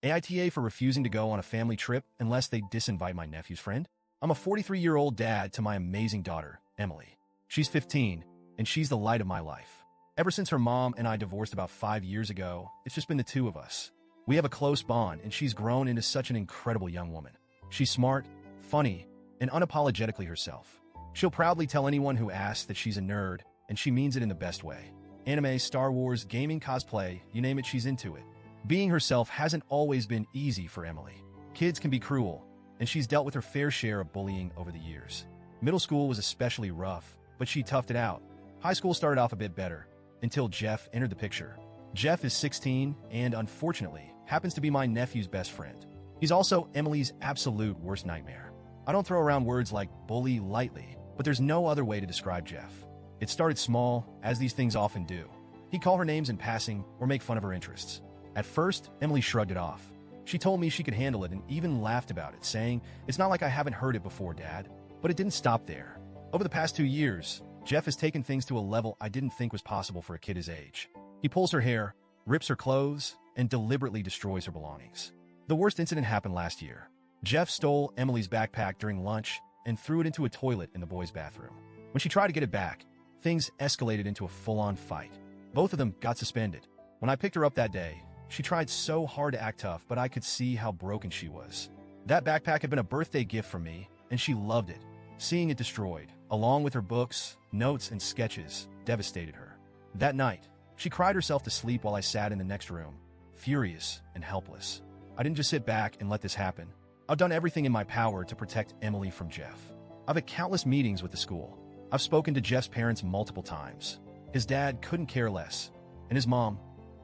AITA for refusing to go on a family trip unless they disinvite my nephew's friend? I'm a 43-year-old dad to my amazing daughter, Emily. She's 15, and she's the light of my life. Ever since her mom and I divorced about 5 years ago, it's just been the two of us. We have a close bond, and she's grown into such an incredible young woman. She's smart, funny, and unapologetically herself. She'll proudly tell anyone who asks that she's a nerd, and she means it in the best way. Anime, Star Wars, gaming, cosplay, you name it, she's into it. Being herself hasn't always been easy for Emily. Kids can be cruel, and she's dealt with her fair share of bullying over the years. Middle school was especially rough, but she toughed it out. High school started off a bit better, until Jeff entered the picture. Jeff is 16 and, unfortunately, happens to be my nephew's best friend. He's also Emily's absolute worst nightmare. I don't throw around words like bully lightly, but there's no other way to describe Jeff. It started small, as these things often do. He'd call her names in passing or make fun of her interests. At first, Emily shrugged it off. She told me she could handle it and even laughed about it, saying, "It's not like I haven't heard it before, Dad." But it didn't stop there. Over the past 2 years, Jeff has taken things to a level I didn't think was possible for a kid his age. He pulls her hair, rips her clothes, and deliberately destroys her belongings. The worst incident happened last year. Jeff stole Emily's backpack during lunch and threw it into a toilet in the boys' bathroom. When she tried to get it back, things escalated into a full-on fight. Both of them got suspended. When I picked her up that day, she tried so hard to act tough, but I could see how broken she was. That backpack had been a birthday gift from me, and she loved it. Seeing it destroyed, along with her books, notes, and sketches, devastated her. That night, she cried herself to sleep while I sat in the next room, furious and helpless. I didn't just sit back and let this happen. I've done everything in my power to protect Emily from Jeff. I've had countless meetings with the school. I've spoken to Jeff's parents multiple times. His dad couldn't care less. And his mom,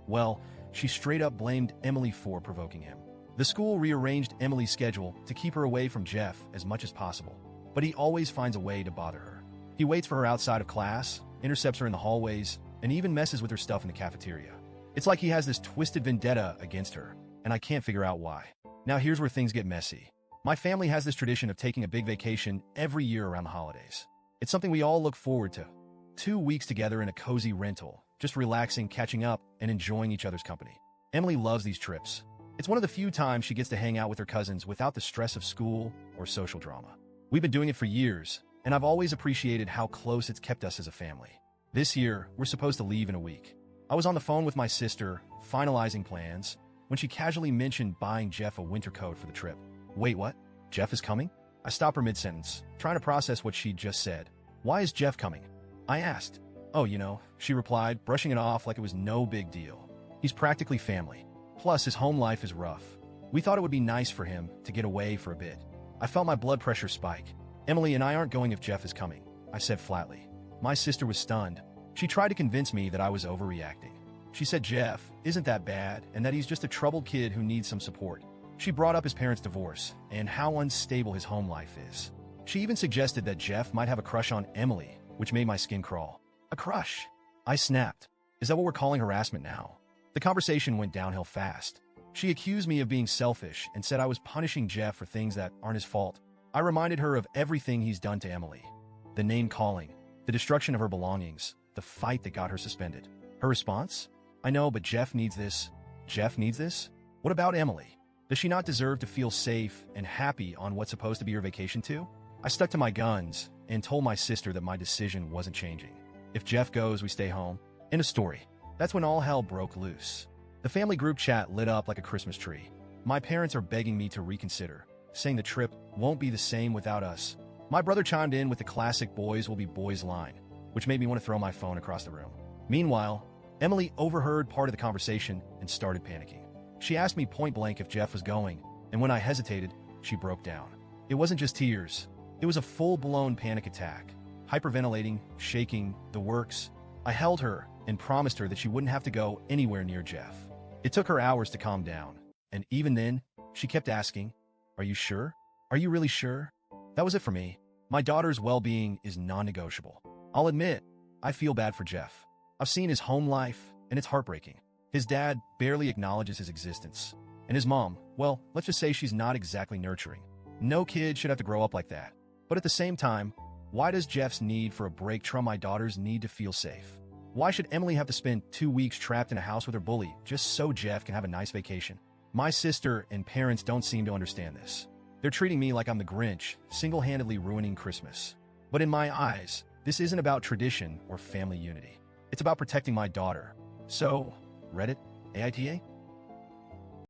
well, she straight up blamed Emily for provoking him. The school rearranged Emily's schedule to keep her away from Jeff as much as possible. But he always finds a way to bother her. He waits for her outside of class, intercepts her in the hallways, and even messes with her stuff in the cafeteria. It's like he has this twisted vendetta against her, and I can't figure out why. Now here's where things get messy. My family has this tradition of taking a big vacation every year around the holidays. It's something we all look forward to. 2 weeks together in a cozy rental, just relaxing, catching up, and enjoying each other's company. Emily loves these trips. It's one of the few times she gets to hang out with her cousins without the stress of school or social drama. We've been doing it for years, and I've always appreciated how close it's kept us as a family. This year, we're supposed to leave in a week. I was on the phone with my sister, finalizing plans, when she casually mentioned buying Jeff a winter coat for the trip. Wait, what? Jeff is coming? I stopped her mid-sentence, trying to process what she'd just said. Why is Jeff coming? I asked. Oh, she replied, brushing it off like it was no big deal. He's practically family. Plus, his home life is rough. We thought it would be nice for him to get away for a bit. I felt my blood pressure spike. Emily and I aren't going if Jeff is coming, I said flatly. My sister was stunned. She tried to convince me that I was overreacting. She said Jeff isn't that bad and that he's just a troubled kid who needs some support. She brought up his parents' divorce and how unstable his home life is. She even suggested that Jeff might have a crush on Emily, which made my skin crawl. A crush? I snapped. Is that what we're calling harassment now? The conversation went downhill fast. She accused me of being selfish and said I was punishing Jeff for things that aren't his fault. I reminded her of everything he's done to Emily. The name-calling, the destruction of her belongings, the fight that got her suspended. Her response? I know, but Jeff needs this. Jeff needs this? What about Emily? Does she not deserve to feel safe and happy on what's supposed to be her vacation too? I stuck to my guns and told my sister that my decision wasn't changing. If Jeff goes, we stay home. End of story. That's when all hell broke loose. The family group chat lit up like a Christmas tree. My parents are begging me to reconsider, saying the trip won't be the same without us. My brother chimed in with the classic boys will be boys line, which made me want to throw my phone across the room. Meanwhile, Emily overheard part of the conversation and started panicking. She asked me point blank if Jeff was going, and when I hesitated, she broke down. It wasn't just tears. It was a full-blown panic attack. Hyperventilating, shaking, the works. I held her and promised her that she wouldn't have to go anywhere near Jeff. It took her hours to calm down, and even then, she kept asking, "Are you sure? Are you really sure?" That was it for me. My daughter's well-being is non-negotiable. I'll admit, I feel bad for Jeff. I've seen his home life, and it's heartbreaking. His dad barely acknowledges his existence. And his mom, well, let's just say she's not exactly nurturing. No kid should have to grow up like that. But at the same time, why does Jeff's need for a break trump my daughter's need to feel safe? Why should Emily have to spend 2 weeks trapped in a house with her bully just so Jeff can have a nice vacation? My sister and parents don't seem to understand this. They're treating me like I'm the Grinch, single-handedly ruining Christmas. But in my eyes, this isn't about tradition or family unity. It's about protecting my daughter. So, Reddit, AITA?